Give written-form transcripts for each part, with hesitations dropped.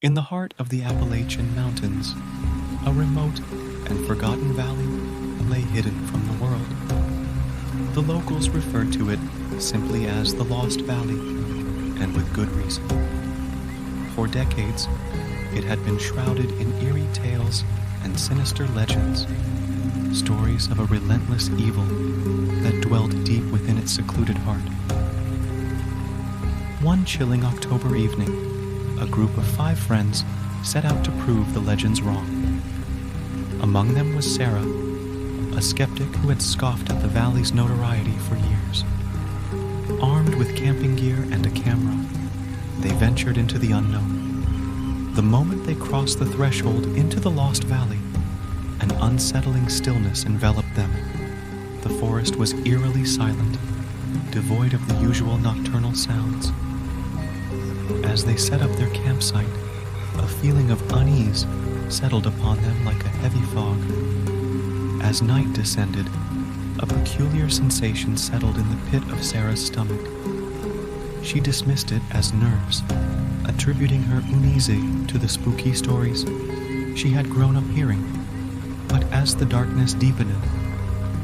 In the heart of the Appalachian Mountains, a remote and forgotten valley lay hidden from the world. The locals referred to it simply as the Lost Valley, and with good reason. For decades, it had been shrouded in eerie tales and sinister legends, stories of a relentless evil that dwelled deep within its secluded heart. One chilling October evening, a group of 5 friends set out to prove the legends wrong. Among them was Sarah, a skeptic who had scoffed at the valley's notoriety for years. Armed with camping gear and a camera, they ventured into the unknown. The moment they crossed the threshold into the Lost Valley, an unsettling stillness enveloped them. The forest was eerily silent, devoid of the usual nocturnal sounds. As they set up their campsite, a feeling of unease settled upon them like a heavy fog. As night descended, a peculiar sensation settled in the pit of Sarah's stomach. She dismissed it as nerves, attributing her unease to the spooky stories she had grown up hearing. But as the darkness deepened,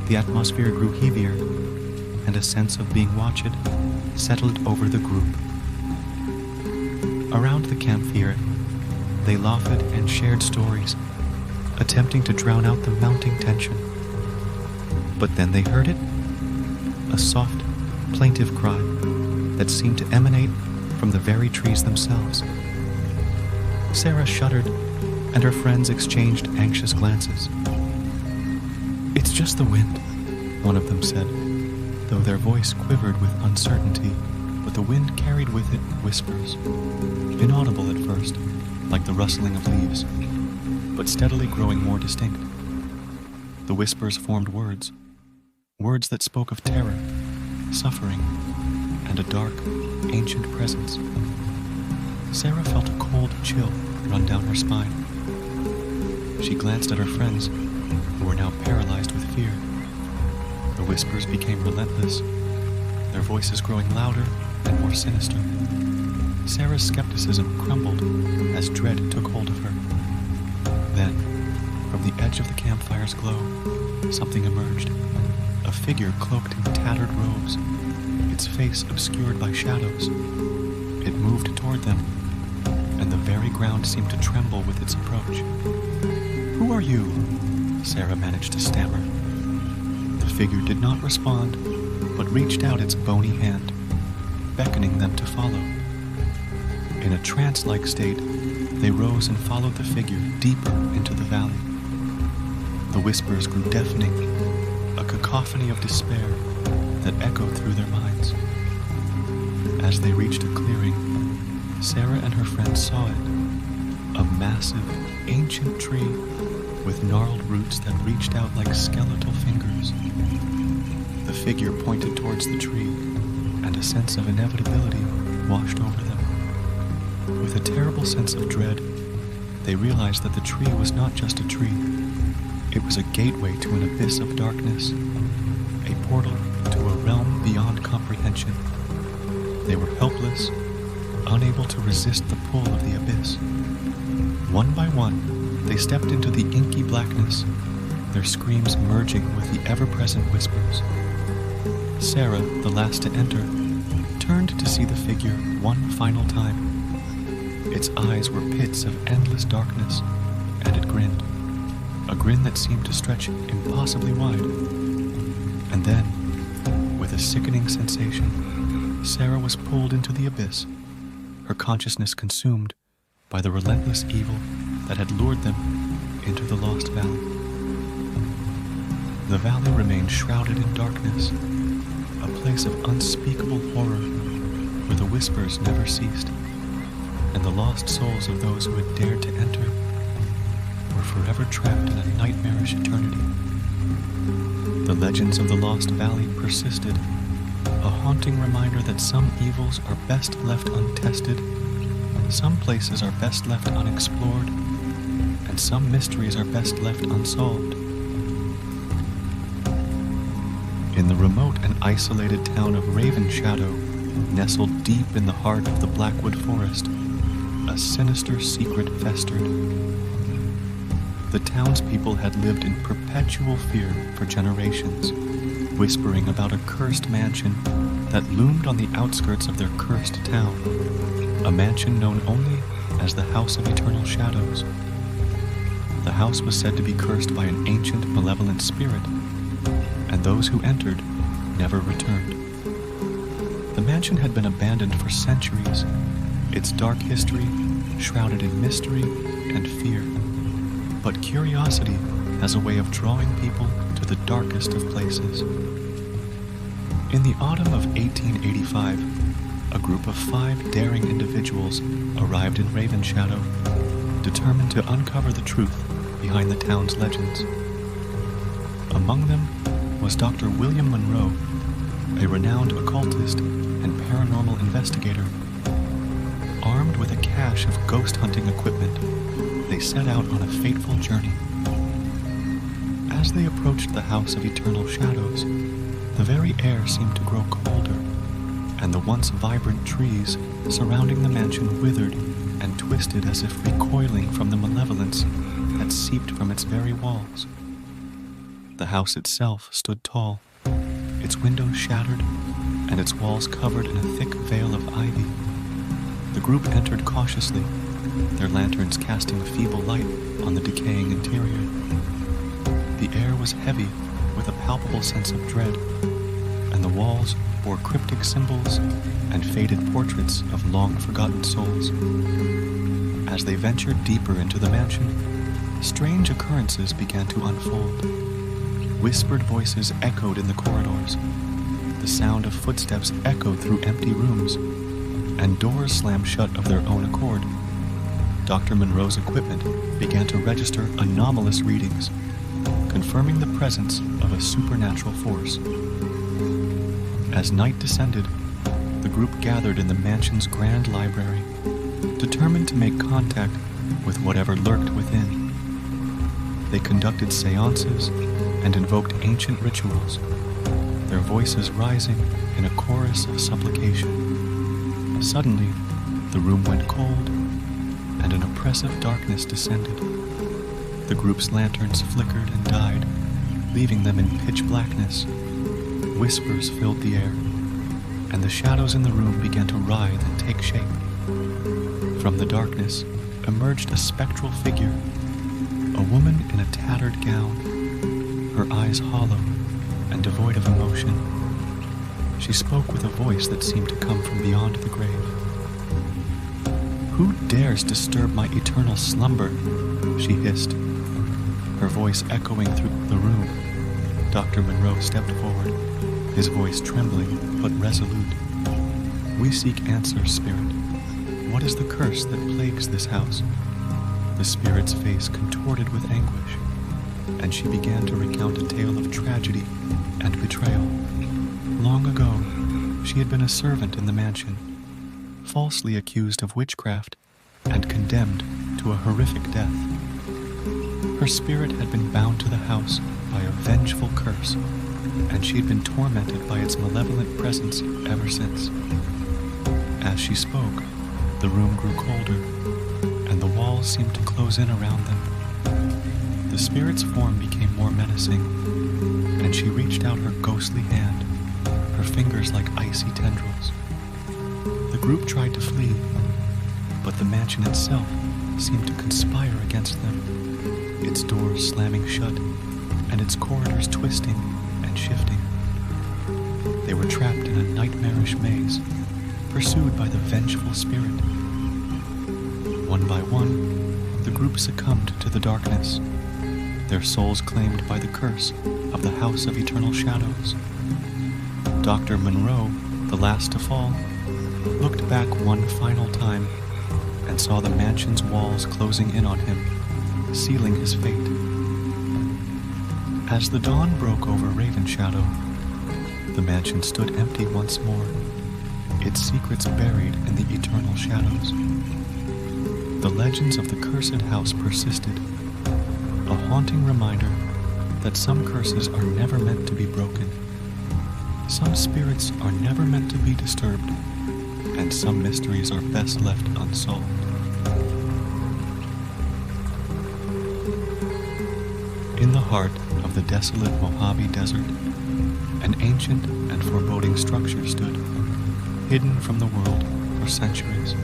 the atmosphere grew heavier, and a sense of being watched settled over the group. Around the campfire, they laughed and shared stories, attempting to drown out the mounting tension. But then they heard it, a soft, plaintive cry that seemed to emanate from the very trees themselves. Sarah shuddered, and her friends exchanged anxious glances. "It's just the wind," one of them said, though their voice quivered with uncertainty, but the wind carried with it whispers, inaudible at first, like the rustling of leaves, but steadily growing more distinct. The whispers formed words that spoke of terror, suffering, and a dark, ancient presence. Sarah felt a cold chill run down her spine. She glanced at her friends, who were now paralyzed with fear. The whispers became relentless, their voices growing louder and more sinister. Sarah's skepticism crumbled as dread took hold of her. Then, from the edge of the campfire's glow, something emerged. A figure cloaked in tattered robes, its face obscured by shadows. It moved toward them, and the very ground seemed to tremble with its approach. "Who are you?" Sarah managed to stammer. The figure did not respond, but reached out its bony hand, beckoning them to follow. In a trance-like state, they rose and followed the figure deeper into the valley. The whispers grew deafening, a cacophony of despair that echoed through their minds. As they reached a clearing, Sarah and her friends saw it, a massive, ancient tree with gnarled roots that reached out like skeletal fingers. The figure pointed towards the tree, and a sense of inevitability washed over them. With a terrible sense of dread, they realized that the tree was not just a tree. It was a gateway to an abyss of darkness, a portal to a realm beyond comprehension. They were helpless, unable to resist the pull of the abyss. One by one, they stepped into the inky blackness, their screams merging with the ever-present whispers. Sarah, the last to enter, turned to see the figure one final time. Its eyes were pits of endless darkness, and it grinned, a grin that seemed to stretch impossibly wide. And then, with a sickening sensation, Sarah was pulled into the abyss, her consciousness consumed by the relentless evil that had lured them into the Lost Valley. The valley remained shrouded in darkness, a place of unspeakable horror where the whispers never ceased, and the lost souls of those who had dared to enter were forever trapped in a nightmarish eternity. The legends of the Lost Valley persisted, a haunting reminder that some evils are best left untested, some places are best left unexplored, and some mysteries are best left unsolved. In the remote and isolated town of Raven Shadow, nestled deep in the heart of the Blackwood Forest, a sinister secret festered. The townspeople had lived in perpetual fear for generations, whispering about a cursed mansion that loomed on the outskirts of their cursed town, a mansion known only as the House of Eternal Shadows. The house was said to be cursed by an ancient malevolent spirit, and those who entered never returned. The mansion had been abandoned for centuries, its dark history shrouded in mystery and fear. But curiosity has a way of drawing people to the darkest of places. In the autumn of 1885, a group of 5 daring individuals arrived in Ravenshadow, determined to uncover the truth behind the town's legends. Among them was Dr. William Monroe, a renowned occultist and paranormal investigator. Armed with a cache of ghost hunting equipment, they set out on a fateful journey. As they approached the House of Eternal Shadows, the very air seemed to grow colder, and the once vibrant trees surrounding the mansion withered and twisted as if recoiling from the malevolence that seeped from its very walls. The house itself stood tall, its windows shattered, and its walls covered in a thick veil of ivy. The group entered cautiously, their lanterns casting a feeble light on the decaying interior. The air was heavy with a palpable sense of dread, and the walls bore cryptic symbols and faded portraits of long-forgotten souls. As they ventured deeper into the mansion, strange occurrences began to unfold. Whispered voices echoed in the corridors. The sound of footsteps echoed through empty rooms, and doors slammed shut of their own accord. Dr. Monroe's equipment began to register anomalous readings, confirming the presence of a supernatural force. As night descended, the group gathered in the mansion's grand library, determined to make contact with whatever lurked within. They conducted seances and invoked ancient rituals, their voices rising in a chorus of supplication. Suddenly, the room went cold, and an oppressive darkness descended. The group's lanterns flickered and died, leaving them in pitch blackness. Whispers filled the air, and the shadows in the room began to writhe and take shape. From the darkness emerged a spectral figure, a woman in a tattered gown, her eyes hollow and devoid of emotion. She spoke with a voice that seemed to come from beyond the grave. "Who dares disturb my eternal slumber?" she hissed, her voice echoing through the room. Dr. Monroe stepped forward, his voice trembling but resolute. "We seek answers, Spirit. What is the curse that plagues this house?" The Spirit's face contorted with anguish, and she began to recount a tale of tragedy and betrayal. Long ago, she had been a servant in the mansion, falsely accused of witchcraft and condemned to a horrific death. Her spirit had been bound to the house by a vengeful curse, and she had been tormented by its malevolent presence ever since. As she spoke, the room grew colder, and the walls seemed to close in around them. The spirit's form became more menacing, and she reached out her ghostly hand, her fingers like icy tendrils. The group tried to flee, but the mansion itself seemed to conspire against them, its doors slamming shut and its corridors twisting and shifting. They were trapped in a nightmarish maze, pursued by the vengeful spirit. One by one, the group succumbed to the darkness, their souls claimed by the curse of the House of Eternal Shadows. Dr. Monroe, the last to fall, looked back one final time and saw the mansion's walls closing in on him, sealing his fate. As the dawn broke over Ravenshadow, the mansion stood empty once more, its secrets buried in the eternal shadows. The legends of the cursed house persisted, a haunting reminder that some curses are never meant to be broken. Some spirits are never meant to be disturbed, and some mysteries are best left unsolved. heart of the desolate Mojave Desert, an ancient and foreboding structure stood, hidden from the world for centuries.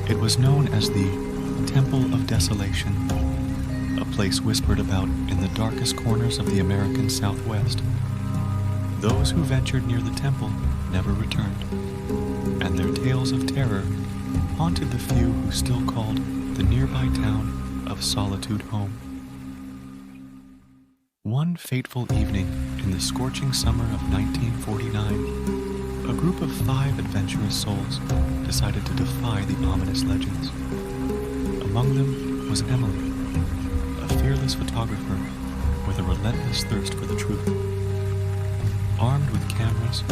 It was known as the Temple of Desolation, a place whispered about in the darkest corners of the American Southwest. Those who ventured near the temple never returned, and their tales of terror haunted the few who still called the nearby town of Solitude home. One fateful evening in the scorching summer of 1949, a group of 5 adventurous souls decided to defy the ominous legends. Among them was Emily, a fearless photographer with a relentless thirst for the truth. Armed with cameras,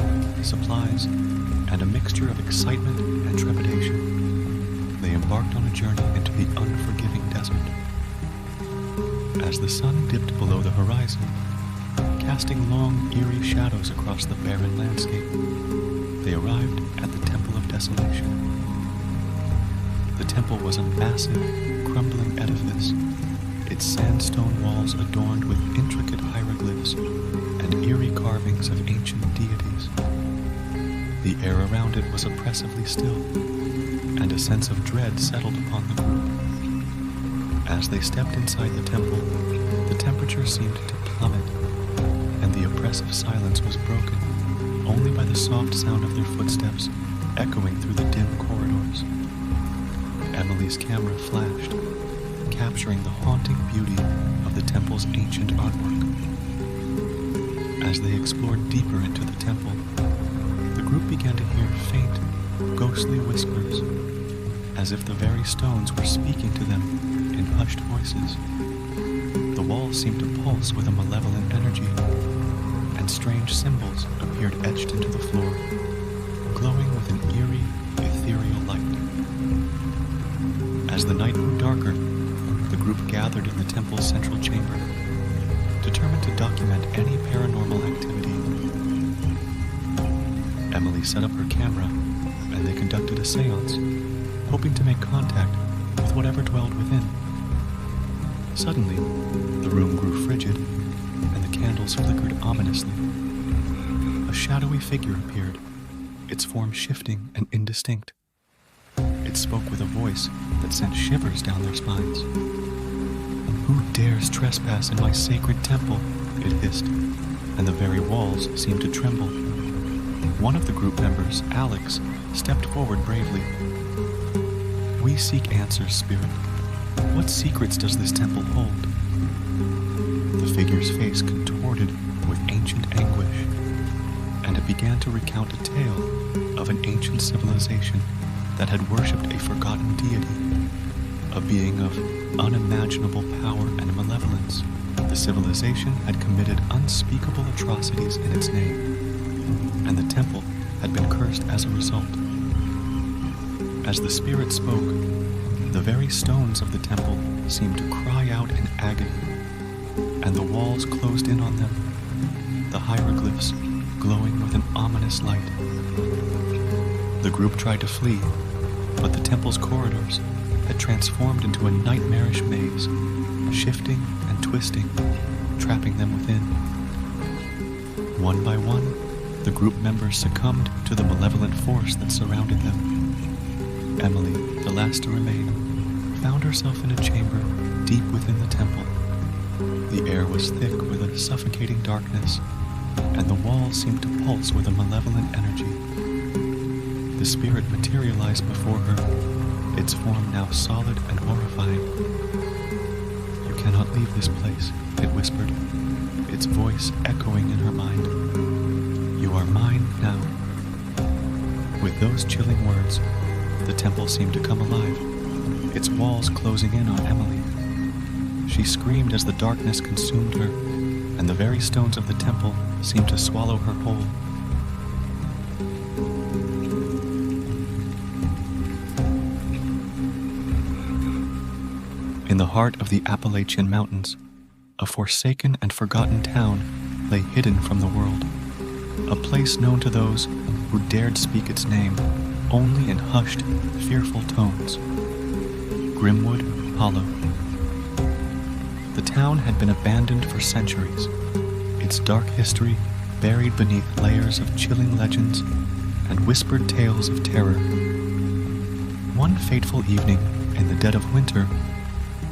supplies, and a mixture of excitement and trepidation, they embarked on a journey into the unforgiving desert. As the sun dipped below the horizon, casting long, eerie shadows across the barren landscape, they arrived at the Temple of Desolation. The temple was a massive, crumbling edifice, its sandstone walls adorned with intricate hieroglyphs and eerie carvings of ancient deities. The air around it was oppressively still, and a sense of dread settled upon the group. As they stepped inside the temple, the temperature seemed to plummet, and the oppressive silence was broken only by the soft sound of their footsteps echoing through the dim corridors. Emily's camera flashed, capturing the haunting beauty of the temple's ancient artwork. As they explored deeper into the temple, the group began to hear faint, ghostly whispers, as if the very stones were speaking to them in hushed voices. The walls seemed to pulse with a malevolent energy, and strange symbols appeared etched into the floor, glowing with an eerie, ethereal light. As the night grew darker, the group gathered in the temple's central chamber, determined to document any paranormal activity. Emily set up her camera, and they conducted a seance, hoping to make contact with whatever dwelled within. Suddenly, the room grew frigid, and the candles flickered ominously. A shadowy figure appeared, its form shifting and indistinct. It spoke with a voice that sent shivers down their spines. "Who dares trespass in my sacred temple?" it hissed, and the very walls seemed to tremble. One of the group members, Alex, stepped forward bravely. "We seek answers, Spirit. What secrets does this temple hold?" The figure's face contorted with ancient anguish, and it began to recount a tale of an ancient civilization that had worshipped a forgotten deity, a being of unimaginable power and malevolence. The civilization had committed unspeakable atrocities in its name, and the temple had been cursed as a result. As the spirit spoke, the very stones of the temple seemed to cry out in agony, and the walls closed in on them, the hieroglyphs glowing with an ominous light. The group tried to flee, but the temple's corridors had transformed into a nightmarish maze, shifting and twisting, trapping them within. One by one, the group members succumbed to the malevolent force that surrounded them. Emily, the last to remain, found herself in a chamber deep within the temple. The air was thick with a suffocating darkness, and the walls seemed to pulse with a malevolent energy. The spirit materialized before her, its form now solid and horrifying. "You cannot leave this place," it whispered, its voice echoing in her mind. "You are mine now." With those chilling words, the temple seemed to come alive, its walls closing in on Emily. She screamed as the darkness consumed her, and the very stones of the temple seemed to swallow her whole. In the heart of the Appalachian Mountains, a forsaken and forgotten town lay hidden from the world, a place known to those who dared speak its name only in hushed, fearful tones. Grimwood Hollow. The town had been abandoned for centuries, its dark history buried beneath layers of chilling legends and whispered tales of terror. One fateful evening, in the dead of winter,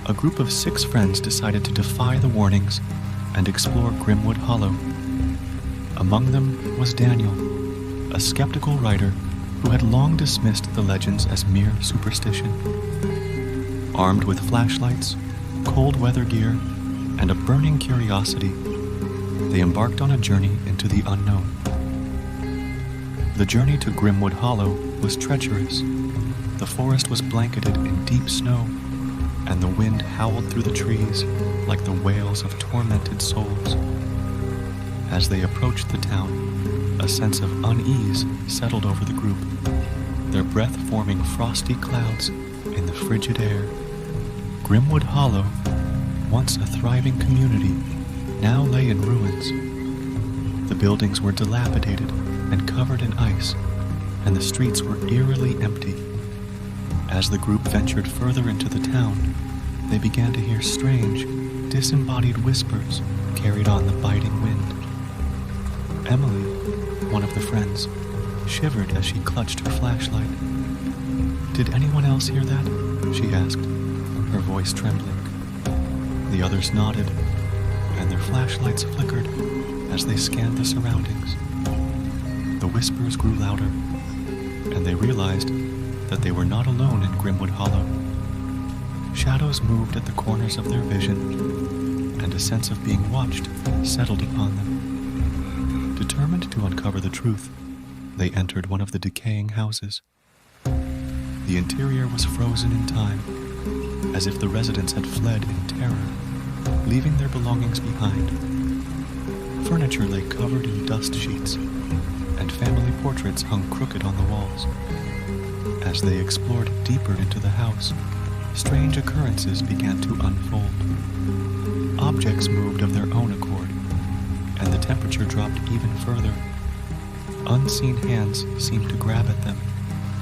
a group of 6 friends decided to defy the warnings and explore Grimwood Hollow. Among them was Daniel, a skeptical writer who had long dismissed the legends as mere superstition. Armed with flashlights, cold weather gear, and a burning curiosity, they embarked on a journey into the unknown. The journey to Grimwood Hollow was treacherous. The forest was blanketed in deep snow, and the wind howled through the trees like the wails of tormented souls. As they approached the town, a sense of unease settled over the group, their breath forming frosty clouds in the frigid air. Grimwood Hollow, once a thriving community, now lay in ruins. The buildings were dilapidated and covered in ice, and the streets were eerily empty. As the group ventured further into the town, they began to hear strange, disembodied whispers carried on the biting wind. Emily, one of the friends, shivered as she clutched her flashlight. "Did anyone else hear that?" she asked, her voice trembling. The others nodded, and their flashlights flickered as they scanned the surroundings. The whispers grew louder, and they realized that they were not alone in Grimwood Hollow. Shadows moved at the corners of their vision, and a sense of being watched settled upon them. Determined to uncover the truth, they entered one of the decaying houses. The interior was frozen in time, as if the residents had fled in terror, leaving their belongings behind. Furniture lay covered in dust sheets, and family portraits hung crooked on the walls. As they explored deeper into the house, strange occurrences began to unfold. Objects moved of their own accord, and the temperature dropped even further. Unseen hands seemed to grab at them,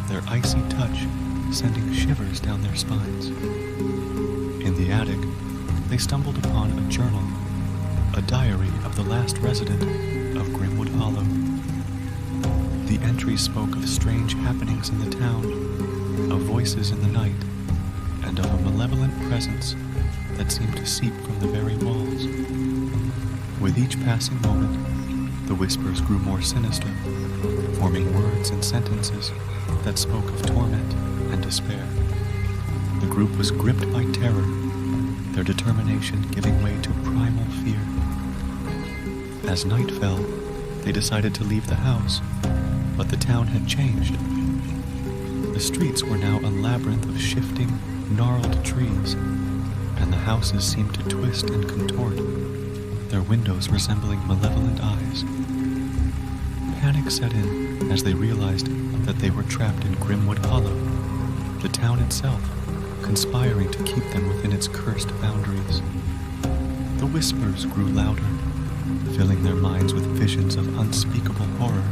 their icy touch sending shivers down their spines. In the attic, they stumbled upon a journal, a diary of the last resident of Grimwood Hollow. The entries spoke of strange happenings in the town, of voices in the night, and of a malevolent presence that seemed to seep from the very walls. With each passing moment, the whispers grew more sinister, forming words and sentences that spoke of torment and despair. The group was gripped by terror, their determination giving way to primal fear. As night fell, they decided to leave the house, but the town had changed. The streets were now a labyrinth of shifting, gnarled trees, and the houses seemed to twist and contort, their windows resembling malevolent eyes. Panic set in as they realized that they were trapped in Grimwood Hollow, the town itself conspiring to keep them within its cursed boundaries. The whispers grew louder, filling their minds with visions of unspeakable horror.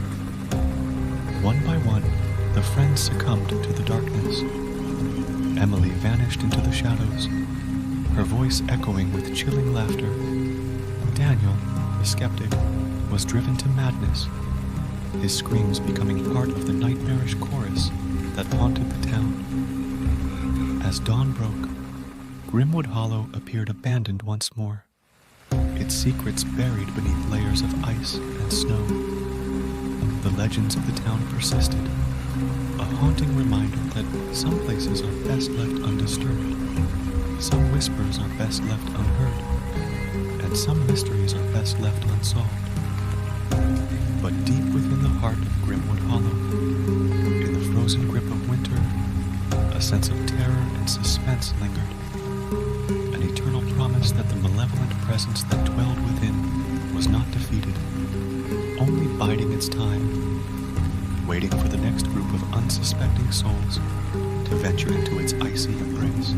One by one, the friends succumbed to the darkness. Emily vanished into the shadows, her voice echoing with chilling laughter. Daniel, the skeptic, was driven to madness, his screams becoming part of the nightmarish chorus that haunted the town. As dawn broke, Grimwood Hollow appeared abandoned once more, its secrets buried beneath layers of ice and snow. The legends of the town persisted, a haunting reminder that some places are best left undisturbed, some whispers are best left unheard, and some mysteries are best left unsolved. But deep within the heart of Grimwood Hollow, in the frozen grip of winter, a sense of terror and suspense lingered, an eternal promise that the malevolent presence that dwelled within was not defeated, only biding its time, waiting for the next group of unsuspecting souls to venture into its icy embrace.